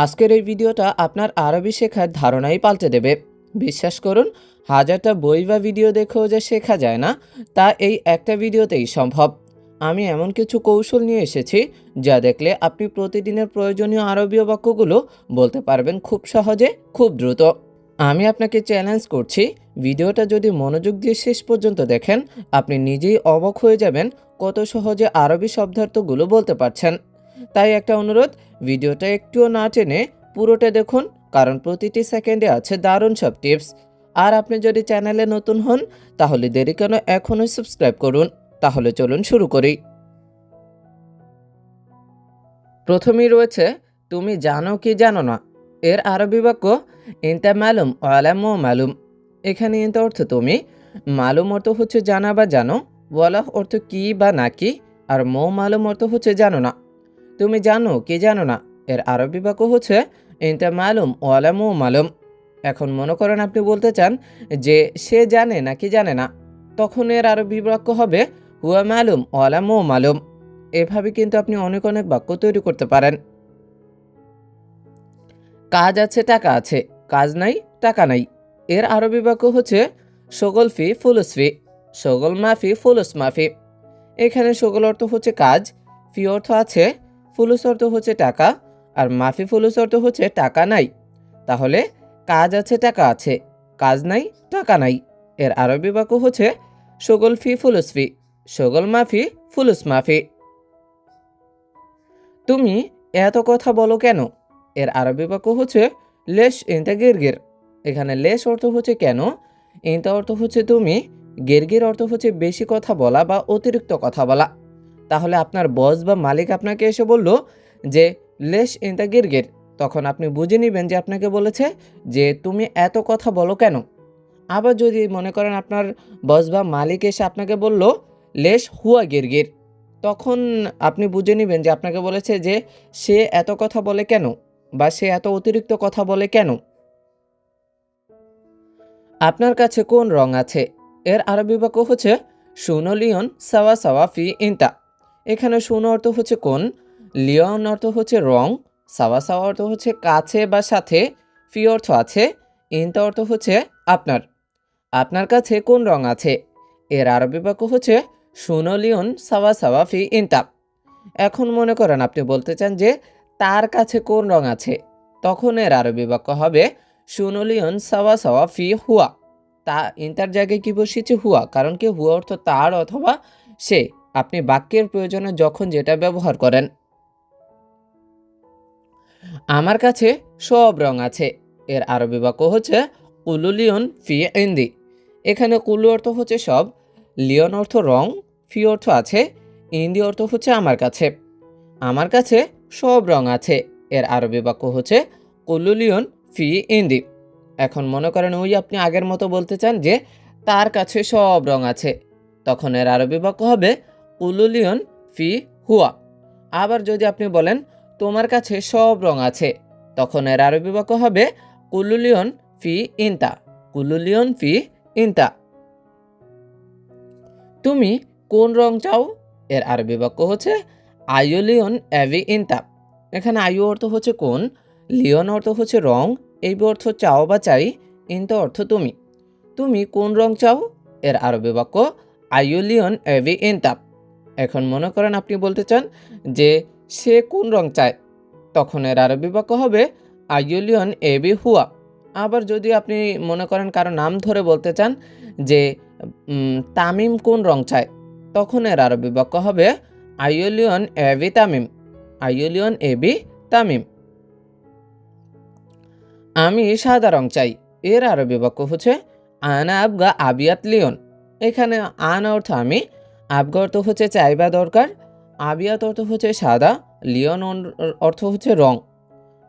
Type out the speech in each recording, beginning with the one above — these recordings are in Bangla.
আজকের এই ভিডিওটা আপনার আরবি শেখার ধারণাই পাল্টে দেবে। বিশ্বাস করুন, হাজারটা বই বা ভিডিও দেখেও যে শেখা যায় না, তা এই একটা ভিডিওতেই সম্ভব। আমি এমন কিছু কৌশল নিয়ে এসেছি যা দেখলে আপনি প্রতিদিনের প্রয়োজনীয় আরবীয় বাক্যগুলো বলতে পারবেন খুব সহজে, খুব দ্রুত। আমি আপনাকে চ্যালেঞ্জ করছি, ভিডিওটা যদি মনোযোগ দিয়ে শেষ পর্যন্ত দেখেন, আপনি নিজেই অবাক হয়ে যাবেন কত সহজে আরবি শব্দার্থগুলো বলতে পারছেন। তাই একটা অনুরোধ, ভিডিওটা একটুও না টেনে পুরোটা দেখুন, কারণ প্রতিটি সেকেন্ডে আছে দারুণ সব টিপস। আর আপনি যদি চ্যানেলে নতুন হন, তাহলে দেরি কেন, এখনই সাবস্ক্রাইব করুন। তাহলে চলুন শুরু করি। প্রথমেই রয়েছে তুমি জানো কি জানো না। এর আরবি বাক্য ইনতা মালুম ওয়ালামু মালুম। এখানে ইনতা অর্থ তুমি, মালুম অর্থ হচ্ছে জানা বা জানো, ওয়ালাহ অর্থ কি বা নাকি, আর মো মালুম অর্থ হচ্ছে জানো না। তুমি জানো কি জানো না, এর আরবি বাক্য হচ্ছে ইনতা মালুম ওয়ালামু মালুম। এখন মনে করেন আপনি বলতে চান যে সে জানে নাকি জানে না, তখন এর আরবি বাক্য হবে হুয়া মালুম ওয়ালামু মালুম। এভাবে কিন্তু আপনি অনেক অনেক বাক্য তৈরি করতে পারেন। কাজ আছে টাকা আছে, কাজ নাই টাকা নাই। এর আরবি বাক্য হচ্ছে শগল ফি ফুলুস ফি, শগল মাফি ফুলুস মাফি। এখানে শগল অর্থ হচ্ছে কাজ, ফি অর্থ আছে, ফুলুস অর্থ হচ্ছে টাকা, আর মাফি ফুলুস অর্থ হচ্ছে টাকা নাই। তাহলে কাজ আছে টাকা আছে, কাজ নাই টাকা নাই। এর আরবি বাক্য হচ্ছে শগল ফি ফুলুস ফি, শগল মাফি ফুলুস মাফি। তুমি এত কথা বলো কেন, এর আরবি বাক্য হচ্ছে লেশ ইনতা গিরগির। এখানে লেশ অর্থ হচ্ছে কেন, ইনতা অর্থ হচ্ছে তুমি, গিরগির অর্থ হচ্ছে বেশি কথা বলা বা অতিরিক্ত কথা বলা। তাহলে আপনার বস বা মালিক আপনাকে এসে বলল যে লেশ ইনতা গিরগির, তখন আপনি বুঝে নেবেন যে আপনাকে বলেছে যে তুমি এত কথা বলো কেন। আবার যদি মনে করেন আপনার বস বা মালিক এসে আপনাকে বলল লেশ হুয়া গিরগির, তখন আপনি বুঝে নেবেন যে আপনাকে বলেছে যে সে এত কথা বলে কেন, বা সে এত অতিরিক্ত কথা বলে কেন। আপনার কাছে কোন রং আছে, এর আরবি বাক্য হচ্ছে শুনো লিওন সাওয়া সাওয়া ফি ইনতা। এখানে শুনো অর্থ হচ্ছে কোন, লিওন অর্থ হচ্ছে রং, সাওয়া সাওয়া অর্থ হচ্ছে কাছে বা সাথে, ফি অর্থ আছে, ইনতা অর্থ হচ্ছে আপনার। আপনার কাছে কোন রং আছে, এর আরবি বাক্য হচ্ছে শুনো লিওন সাওয়া সাওয়া ফি ইনতা। এখন মনে করেন আপনি বলতে চান যে তার কাছে কোন রং আছে, তখন এর আরবি বাক্য হবে শুনুলিয়ন সাওয়া সাওয়া ফি হুয়া। তা ইন্টার জায়গায় কি বসিয়েছে হুয়া, কারণ কি হুয়া অর্থ তার অথবা সে। আপনি বাক্যের প্রয়োজনে যখন যেটা ব্যবহার করেন। আমার কাছে সব রং আছে, এর আরবি বাক্য হচ্ছে কুলুলিয়ন ফি ইন্দি। এখানে কুলু অর্থ হচ্ছে সব, লিওন অর্থ রং, ফি অর্থ আছে, ইন্দি অর্থ হচ্ছে আমার কাছে। আমার কাছে সব রং আছে, এর আরবি বাক্য হচ্ছে কুলুলিয়ন ফি ইন্দি। এখন মনে করেন ওই আপনি আগের মতো বলতে চান যে তার কাছে সব রং আছে, তখন এর আরবি বাক্য হবে কুলুলিয়ন ফি হুয়া। আবার যদি আপনি বলেন তোমার কাছে সব রং আছে, তখন এর আরবি বাক্য হবে কুলুলিয়ন ফি ইনতা, কুলুলিয়ন ফি ইনতা। তুমি কোন রং চাও, এর আরবি বাক্য হচ্ছে আইউলিয়ন অ্যাভি ইনতা। এখানে আয়ু অর্থ হচ্ছে কোন, লিওন অর্থ হচ্ছে রং, এই অর্থ চাও বা চাই, ইনতা অর্থ তুমি। তুমি কোন রং চাও, এর আরবি বাক্য আইউলিয়ন অ্যাভি ইনতা। এখন মনে করেন আপনি বলতে চান যে সে কোন রং চায়, তখন এর আরবি বাক্য হবে আইউলিয়ন এবি হুয়া। আবার যদি আপনি মনে করেন কারো নাম ধরে বলতে চান যে তামিম কোন রং চায়, তখন এর আরবি বাক্য হবে আইউলিয়ন এবি তামিম, আইউলিয়ন এবি তামিম। আমি সাদা রং চাই, এর আরবি বাক্য হচ্ছে আনা আবগা আবিয়াত লিওন। এখানে আনা অর্থ আমি, আবগা অর্থ হচ্ছে চাই বা দরকার, আবিয়াত অর্থ হচ্ছে সাদা, লিওন অর্থ হচ্ছে রং।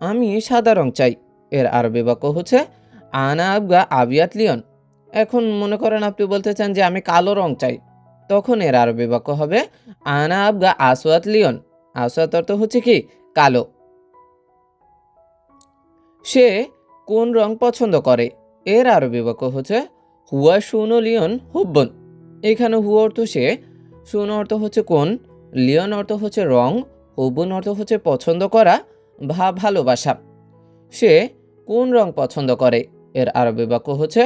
আমি সাদা রং চাই, এর আরবি বাক্য হচ্ছে আনা আবগা আবিয়াত লিওন। এখন মনে করেন আপনি বলতে চান যে আমি কালো রং চাই, তখন এর আরবি বাক্য হবে আনা আবগা আসওয়াত লিওন। আসওয়াত অর্থ হচ্ছে কি কালো। সে কোন রং পছন্দ করে, এর আরবি বাক্য হচ্ছে হুয়া শুনো লিওন হুব্বন। এখানে হুয়া অর্থ সে, শুনো অর্থ হচ্ছে কোন, লিওন অর্থ হচ্ছে রং, হুব্বন অর্থ হচ্ছে পছন্দ করা বা ভালোবাসা। সে কোন রং পছন্দ করে? এর আরবি বাক্য হচ্ছে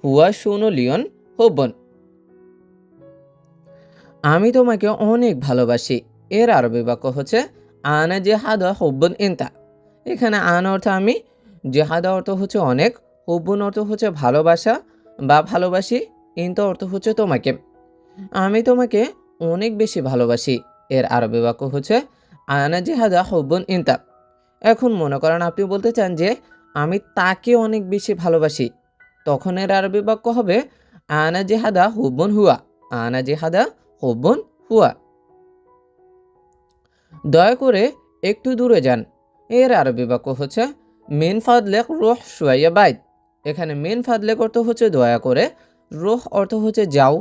হুয়া শুনু লিয়ন হুব্বন। আমি তোমাকে অনেক ভালোবাসি। এর আরবি বাক্য হচ্ছে আনা জেহাদা হুব্বন ইনতা। এখানে আন অর্থ আমি, জেহাদা অর্থ হচ্ছে অনেক, হুব্বন অর্থ হচ্ছে ভালোবাসা বা ভালোবাসি, ইনতা অর্থ হচ্ছে তোমাকে। আমি তোমাকে অনেক বেশি ভালোবাসি। এর আরবি বাক্য হচ্ছে আনা জেহাদা হুব্বন ইনতা। এখন মনে করেন আপনি বলতে চান যে আমি তাকে অনেক বেশি ভালোবাসি, তখন এর আরবি বাক্য হবে আনা জেহাদা হুব্বন হুয়া। আনা জেহাদা হুব্বন হুয়া। দয়া করে একটু দূরে যান। এর আরবি বাক্য হচ্ছে মিন ফাদলেক রুহ শুয়াইয়া বাইত। এখানে মিন ফাদলেক অর্থ হচ্ছে দয়া করে, রুহ অর্থ হচ্ছে যাও,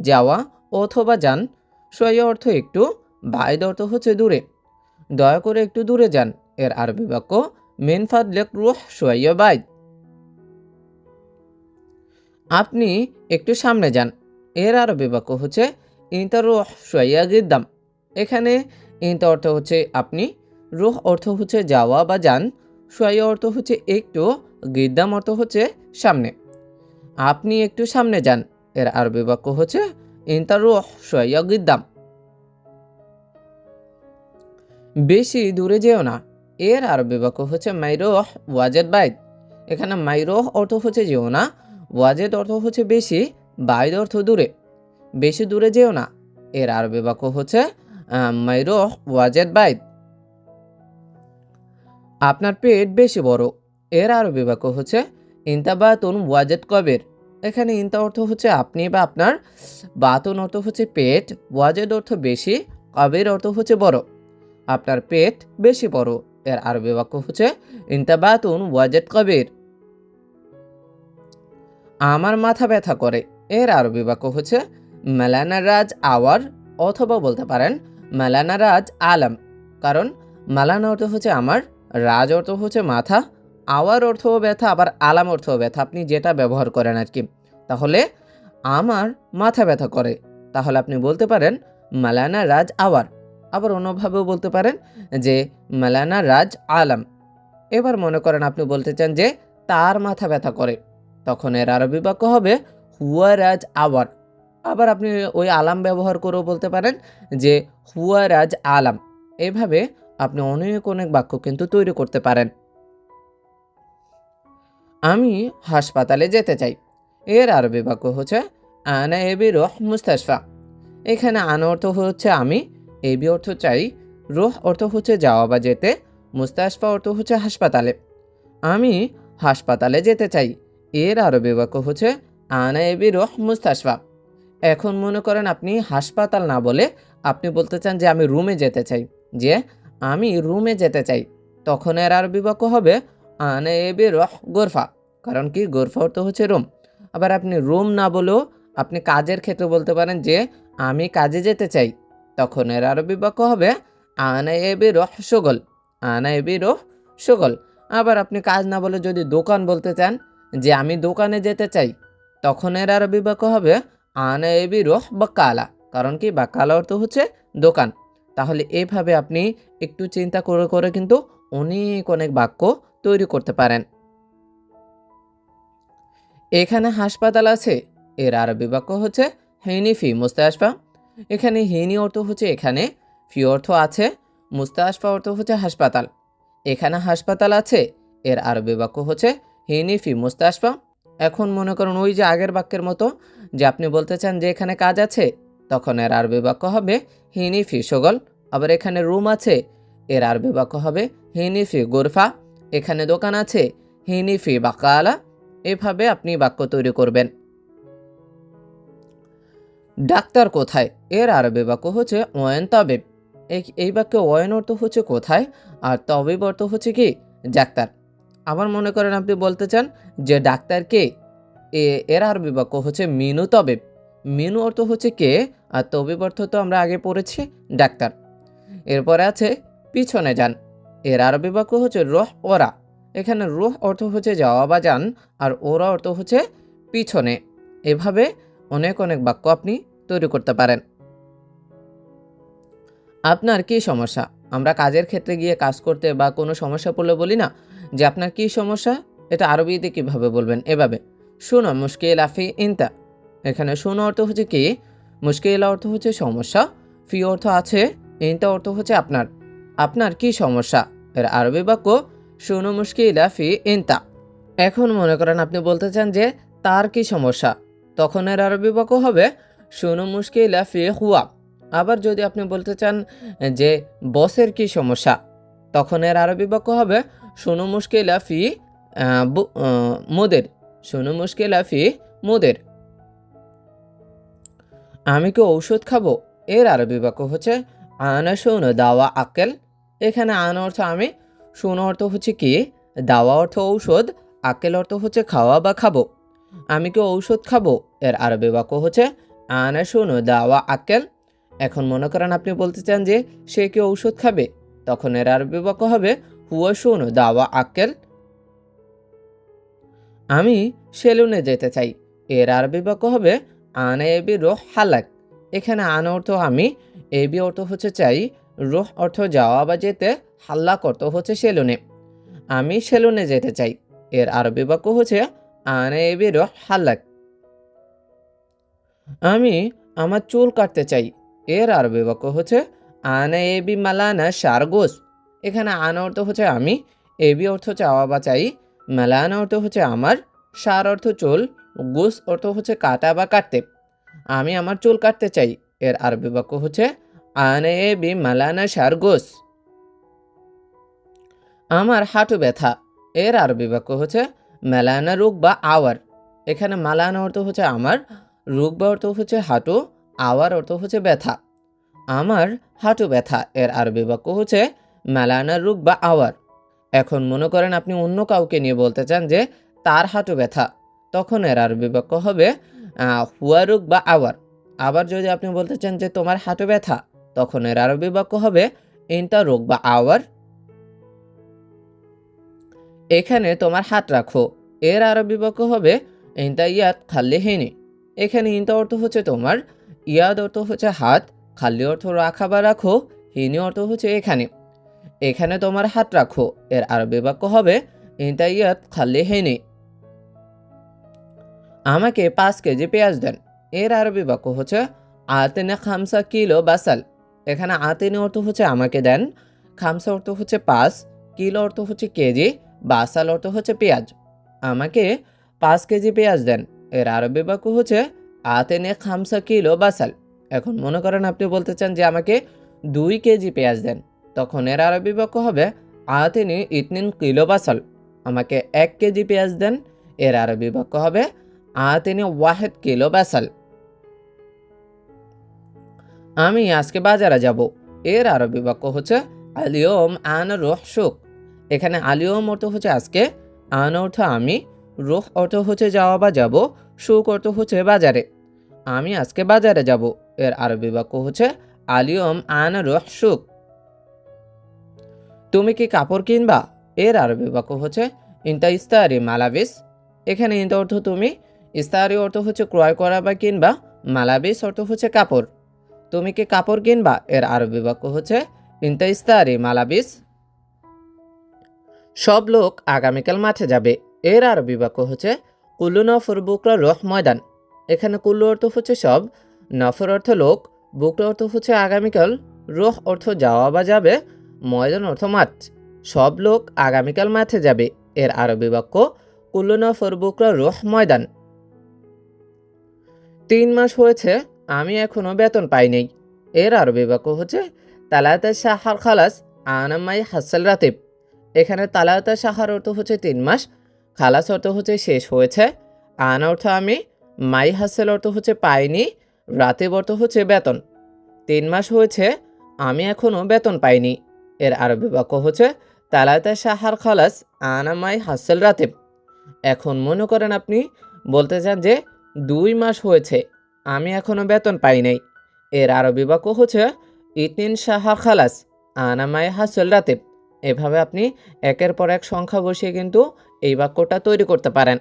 যাওয়া অথবা যান, শুয়াইয়া অর্থ একটু, বাইদ অর্থ হচ্ছে দূরে। দয়া করে একটু দূরে যান। এর আরবি বাক্য মিন ফাদলেক রুহ শুয়াইয়া বাইত। আপনি একটু সামনে যান। এর আরবি বাক্য হচ্ছে ইনতা রুহ শুয়াইয়া গিদ্দাম। এখানে ইনতা অর্থ হচ্ছে আপনি, রুহ অর্থ হচ্ছে যাওয়া বা যান, শুয়াইয়া অর্থ হচ্ছে একটু, গিদ্দাম অর্থ হচ্ছে সামনে। আপনি একটু সামনে যান। এর আরবি বাক্য হচ্ছে ইনতা রুহ শুয়াইয়া গিদ্দাম। বেশি দূরে যেও না। এর আরবি বাক্য হচ্ছে মাইরোহ ওয়াজেদ বাইদ। এখানে মাইরোহ অর্থ হচ্ছে যেও না, ওয়াজেদ অর্থ হচ্ছে বেশি, বাইদ অর্থ দূরে। বেশি দূরে যেও না। এর আরবি বাক্য হচ্ছে মাইরোহ ওয়াজেদ বাইদ। আপনার পেট বেশি বড়। এর আরবি বাক্য হচ্ছে ইনতা বাতুন ওয়াজেদ কবের। এখানে ইনতা অর্থ হচ্ছে আপনি বা আপনার, বাতুন অর্থ হচ্ছে পেট, ওয়াজেদ অর্থ বেশি, কবের অর্থ হচ্ছে বড়। আপনার পেট বেশি বড়। এর আরবি বাক্য হচ্ছে ইনতা বাতুন ওয়াজেদ কবির। আমার মাথা ব্যথা করে। এর আরবি বাক্য হচ্ছে মালানা রাজ আওয়ার, অথবা বলতে পারেন মালানা রাজ আলম। কারণ মালানা অর্থ হচ্ছে আমার, রাজ অর্থ হচ্ছে মাথা, আওয়ার অর্থ ব্যথা, আবার আলাম অর্থ ব্যথা, আপনি যেটা ব্যবহার করেন আর কি। তাহলে আমার মাথা ব্যথা করে, তাহলে আপনি বলতে পারেন মালানা রাজ আওয়ার। আবার অন্যভাবেও বলতে পারেন যে মালানা রাজ আলম। এবার মনে করেন আপনি বলতে চান যে তার মাথা ব্যথা করে, তখন এর আরবি বাক্য হবে হুয়া রাজ আওয়ার। আবার আপনি ওই আলাম ব্যবহার করেও বলতে পারেন যে হুয়া রাজ আলাম। এভাবে আপনি অনেক অনেক বাক্য কিন্তু তৈরি করতে পারেন। আমি হাসপাতালে যেতে চাই। এর আরবি বাক্য হচ্ছে আনা এবি রোহ মুস্তাশফা। এখানে আনা অর্থ হচ্ছে আমি, এবি অর্থ চাই, রোহ অর্থ হচ্ছে যাওয়া বা যেতে, মুস্তাশফা অর্থ হচ্ছে হাসপাতালে। আমি হাসপাতালে যেতে চাই। এর আরবি বাক্য হচ্ছে আনা এবি রোহ মুস্তাশফা। এখন মনে করেন আপনি হাসপাতাল না বলে আপনি বলতে চান যে আমি রুমে যেতে চাই, যে আমি রুমে যেতে চাই, তখন এর আরবি বাক্য হবে আনা এবি রোহ গোরফা। কারণ কি, গোরফা অর্থ হচ্ছে রুম। আবার আপনি রুম না বলেও আপনি কাজের ক্ষেত্রে বলতে পারেন যে আমি কাজে যেতে চাই, তখন এর আরবি বাক্য হবে আনা এবি রোহ শুগল। আনা এবি রোহ শুগল। আবার আপনি কাজ না বলে যদি দোকান বলতে চান যে আমি দোকানে যেতে চাই, তখন এর আরবি বাক্য হবে আনা এবি রোহ বাক্কালা। কারণ কি, বাক্কালা অর্থ হচ্ছে দোকান। তাহলে এইভাবে আপনি একটু চিন্তা করে করে কিন্তু অনেক অনেক বাক্য তৈরি করতে পারেন। এখানে হাসপাতাল আছে। এর আরবি বাক্য হচ্ছে হিনি ফি মুস্তাশফা। এখানে হিনি অর্থ হচ্ছে এখানে, ফি অর্থ আছে, মুস্তাশফা অর্থ হচ্ছে হাসপাতাল। এখানে হাসপাতাল আছে। এর আরবি বাক্য হচ্ছে হিনি ফি মুস্তাশফা। এখন মনে করুন ওই যে আগের বাক্যের মতো, যে আপনি বলতে চান যে এখানে কাজ আছে, তখন এর আরবি বাক্য হবে হিনি ফি শগল। আবার এখানে রুম আছে, এর আরবি বাক্য হবে হিনি ফি গোরফা। এখানে দোকান আছে, হিনি ফি বাকালা। এভাবে আপনি বাক্য তৈরি করবেন। ডাক্তার কোথায়? এর আরবি বাক্য হচ্ছে ওয়েন তবিব। এই বাক্যে ওয়েন অর্থ হচ্ছে কোথায়, আর তবিব অর্থ হচ্ছে কি, ডাক্তার। আবার মনে করেন আপনি বলতে চান যে ডাক্তার কে, এর আরবি বাক্য হচ্ছে মিনু তবিব। মিনু অর্থ হচ্ছে কে, আর তবিব অর্থ তো আমরা আগে পড়েছি ডাক্তার। এরপরে আছে পিছনে যান। এর আরবি বাক্য হচ্ছে রোহ ওরা। এখানে রোহ অর্থ হচ্ছে যাওয়া বা যান, আর ওরা অর্থ হচ্ছে পিছনে। এভাবে অনেক অনেক বাক্য আপনি তৈরি করতে পারেন। আপনার কি সমস্যা? আমরা কাজের ক্ষেত্রে গিয়ে কাজ করতে বা কোনো সমস্যা পড়লে বলি না যে আপনার কি সমস্যা, এটা আরবিতে কিভাবে বলবেন, এভাবে শুনো মুশকিলা ফি ইনতা। এখানে শুনো অর্থ হচ্ছে কি, মুশকিলা অর্থ হচ্ছে সমস্যা, ফি অর্থ আছে, ইনতা অর্থ হচ্ছে আপনার। আপনার কি সমস্যা, এর আরবি বাক্য শুনো মুশকিলা ফি ইনতা। এখন মনে করেন আপনি বলতে চান যে তার কি সমস্যা, তখন এর আরবি বাক্য হবে শুনো মুশকিলা ফি হুয়া। আবার যদি আপনি বলতে চান যে বসের কি সমস্যা, তখন এর আরবি বাক্য হবে শুনো মুশকিলা ফি মুদের। শুনো মুশকিলা ফি মুদের। আমি কি ঔষধ খাবো, এর আরবি বাক্য হচ্ছে আনা শুনো দাওয়া আকেল। এখানে আনা অর্থ আমি, শুনো অর্থ হচ্ছে কি, দাওয়া অর্থ ঔষধ, আকেল অর্থ হচ্ছে খাওয়া বা খাবো। আমি কি ঔষধ খাবো, এর আরবি বাক্য হচ্ছে আনা শুনো দাওয়া আকেল। এখন মনে করেন আপনি বলতে চান যে সে কি ঔষধ খাবে, তখন এর আরবি বাক্য হবে হুয়া শুনো দাওয়া আকেল। আমি সেলুনে যেতে চাই, এর আরবি বাক্য হবে আনা এবি রোহ হালাক। এখানে আনা অর্থ আমি, এবি অর্থ হচ্ছে চাই, রোহ অর্থ যাওয়া বা যেতে, হাল্লাক অর্থ হচ্ছে সেলুনে। আমি সেলুনে যেতে চাই, এর আরবি বাক্য হচ্ছে আনা এবি রোহ হালাক। আমি আমার চুল কাটতে চাই, এর আরবি বাক্য হচ্ছে আনা এবি মালানা সারগোস। এখানে আনা অর্থ হচ্ছে আমি, এবি অর্থ চাওয়া বা চাই, মালানা অর্থ হচ্ছে আমার, সার অর্থ চুল, গোস অর্থ হচ্ছে কাটা বা কাটতে। আমি আমার চুল কাটতে চাই, এর আরবি বাক্য হচ্ছে আনা এবি মালানা সারগোস। আমার হাঁটু ব্যথা, এর আরবি বাক্য হচ্ছে মেলানা রোগ বা আওয়ার। এখানে মালানা অর্থ হচ্ছে আমার, রোগ বা অর্থ হচ্ছে হাঁটু, আওয়ার অর্থ হচ্ছে ব্যথা। আমার হাঁটু ব্যথা, এর আরবি বাক্য হচ্ছে মেলানা রোগ বা আওয়ার। এখন মনে করেন আপনি অন্য কাউকে নিয়ে বলতে চান যে তার হাঁটু ব্যথা, তখন এর আরবি বাক্য হবে হুয়া রোগ বা আওয়ার। আবার যদি আপনি বলতে চান যে তোমার হাঁটু ব্যথা, তখন এর আরবি বাক্য হবে ইনতা রোগ বা আওয়ার। এখানে তোমার হাত রাখো, এর আরবি বাক্য হবে ইনতা ইয়াদ খাল্লি হেনি। এখানে ইনতা অর্থ হচ্ছে তোমার, ইয়াদ অর্থ হচ্ছে হাত, খাল্লি অর্থ রাখা বা রাখো, হিনি অর্থ হচ্ছে এখানে। এখানে তোমার হাত রাখো, এর আরবি বাক্য হবে ইনতা ইয়াদ খাল্লি হেনি। আমাকে 5 কেজি পেঁয়াজ দেন, এর আরবি বাক্য হচ্ছে আতেনে খামসা কিলো বাসাল। এখানে আতেনে অর্থ হচ্ছে আমাকে দেন, খামসা অর্থ হচ্ছে 5, কিলো অর্থ হচ্ছে কেজি, বাসাল অর্থ হচ্ছে পেঁয়াজ। আমাকে 5 কেজি পেঁয়াজ দেন, এর আরবি বাক্য হচ্ছে আতেনে খামসা কিলো বাসাল। এখন মনে করেন আপনি বলতে চান যে আমাকে 2 কেজি পেঁয়াজ দেন, তখন এর আরবি বাক্য হবে আতেনি ইতনিন কিলো বাসাল। আমাকে 1 কেজি পেঁয়াজ দেন, এর আরবি বাক্য হবে আতেনি ওয়াহেদ কিলো বাসাল। আমি আজকে বাজারে যাব, এর আরবি বাক্য হচ্ছে আলিয়ম আন রোহ শুক। এখানে আলিয়ম অর্থ হচ্ছে আজকে, আন অর্থ আমি, রোহ অর্থ হচ্ছে যাওয়া বা যাব, শুক অর্থ হচ্ছে বাজারে। আমি আজকে বাজারে যাব, এর আরবি বাক্য হচ্ছে আলিয়ম আন রোহ শুক। তুমি কি কাপড় কিনবা, এর আরবি বাক্য হচ্ছে ইনতা ইস্তারি মালাবিস। এখানে ইনতা অর্থ তুমি, ইস্তারি অর্থ হচ্ছে ক্রয় করা বা কিনবা, মালাবিস অর্থ হচ্ছে কাপড়। তুমি কি কাপড় কিনবা, এর আরবি বাক্য হচ্ছে ইনতা ইস্তারি মালাবিস। সব লোক আগামীকাল মাঠে যাবে, এর আরবি বাক্য হচ্ছে কুল্লু নফর বুকরা রহ ময়দান। এখানে কুল্লু অর্থ হচ্ছে সব, নফর অর্থ লোক, বুকরা অর্থ হচ্ছে আগামীকাল, রহ অর্থ যাওয়া বা যাবে, ময়দান অর্থ মাঠ। সব লোক আগামীকাল মাঠে যাবে, এর আরবি বাক্য কুল্লু নফর বুকরা রহ ময়দান। 3 মাস হয়েছে আমি এখনো বেতন পাইনি, এর আরবি বাক্য হচ্ছে তালাতা শাহার খালাস আনামাই হাসাল রাতিব। এখানে তালাতা শাহার অর্থ হচ্ছে 3 মাস, খালাস অর্থ হচ্ছে শেষ হয়েছে, আন অর্থ আমি, মাই হাসেল অর্থ হচ্ছে পাইনি, রাতিব অর্থ হচ্ছে বেতন। 3 মাস হয়েছে আমি এখনো বেতন পাইনি, এর আরবি বাক্য হচ্ছে তালাতা শাহার খালাস আনামাই হাসাল রাতিব। এখন মনে করেন আপনি বলতে চান যে 2 মাস হয়েছে আমি এখনো বেতন পাই নাই, এর আরবি বাক্য হচ্ছে ইতিন শাহা খালাস আনামাই হাসল রাতিব। এভাবে আপনি একের পর এক সংখ্যা বসিয়ে কিন্তু এই বাক্যটা তৈরি করতে পারেন।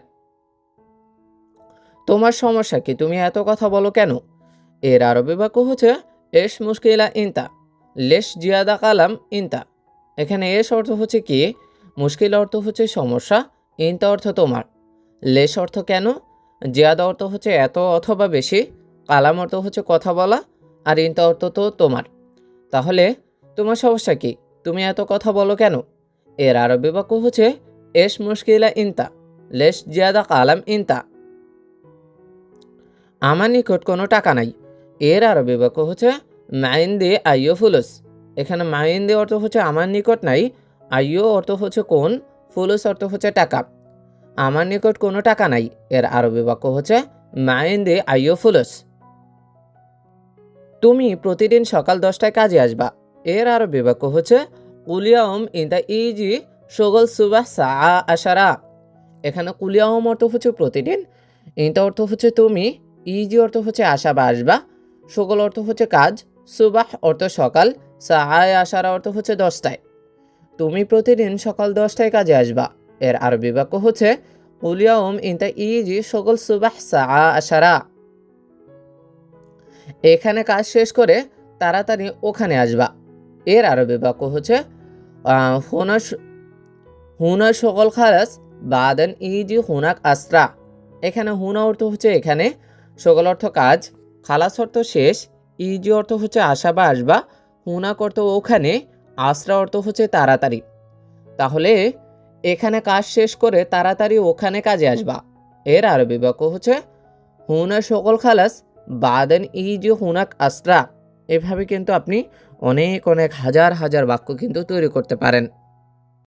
তোমার সমস্যা কি, তুমি এত কথা বলো কেন, এর আরবি বাক্য হচ্ছে এস মুশকিলা ইনতা, লেশ জিয়াদা কালাম ইনতা। এখানে এস অর্থ হচ্ছে কি, মুশকিল অর্থ হচ্ছে সমস্যা, ইনতা অর্থ তোমার। লেশ অর্থ কেন, জিয়াদা অর্থ হচ্ছে এত অথবা বেশি, কালাম অর্থ হচ্ছে কথা বলা, আর ইনতা অর্থ তো তোমার। তাহলে তোমার সমস্যা কি, তুমি এত কথা বলো কেন? এর আরবি বাক্য হচ্ছে এস মুশকিলা ইনতা, লেশ জিয়াদা কালাম ইনতা। আমার নিকট কোনো টাকা নাই, এর আরবি বাক্য হচ্ছে মাইন্দি আইয়ো ফুলুস। এখানে মাইন্দি অর্থ হচ্ছে আমার নিকট নাই, আইয়ো অর্থ হচ্ছে কোন, ফুলুস অর্থ হচ্ছে টাকা। আমার নিকট কোনো টাকা নাই, এর আরবি বাক্য হচ্ছে মাইন্দি আইয়ো ফুলুস। তুমি প্রতিদিন সকাল 10টায় কাজে আসবা, এর আরবি বাক্য হচ্ছে কুলিয়াউম ইনতা ইজি সগল সুবাহ সা আশারা। এখানে কুলিয়াউম অর্থ হচ্ছে প্রতিদিন, ইনতা অর্থ হচ্ছে তুমি, ইজি অর্থ হচ্ছে আসা বা আসবা, সগল অর্থ হচ্ছে কাজ, সুবাহ অর্থ সকাল, সা আশারা অর্থ হচ্ছে 10টায়। তুমি প্রতিদিন সকাল 10টায় কাজে আসবা, এর আরবি বাক্য হচ্ছে কুলিয়াউম ইনতা ইজি সগল সুবাহ সা আশারা। এখানে কাজ শেষ করে তাড়াতাড়ি ওখানে আসবা, এর আরবি বাক্য হচ্ছে হুনা হুনা সকল খালাস বাদেন ইজি হুনাক আসরা। এখানে হুনা অর্থ হচ্ছে এখানে, সকল অর্থ কাজ, খালাস অর্থ শেষ, ইজি অর্থ হচ্ছে আসা বা আসবা, হুনাক অর্থ ওখানে, আসরা অর্থ হচ্ছে তাড়াতাড়ি। তাহলে এখানে কাজ শেষ করে তাড়াতাড়ি ওখানে কাজে আসবা, এর আরবি বাক্য হচ্ছে হুনা সকল খালাস বাদেন ইজি হুনাক আসরা। এভাবে কিন্তু আপনি অনেক অনেক হাজার হাজার বাক্য কিন্তু তৈরি করতে পারেন।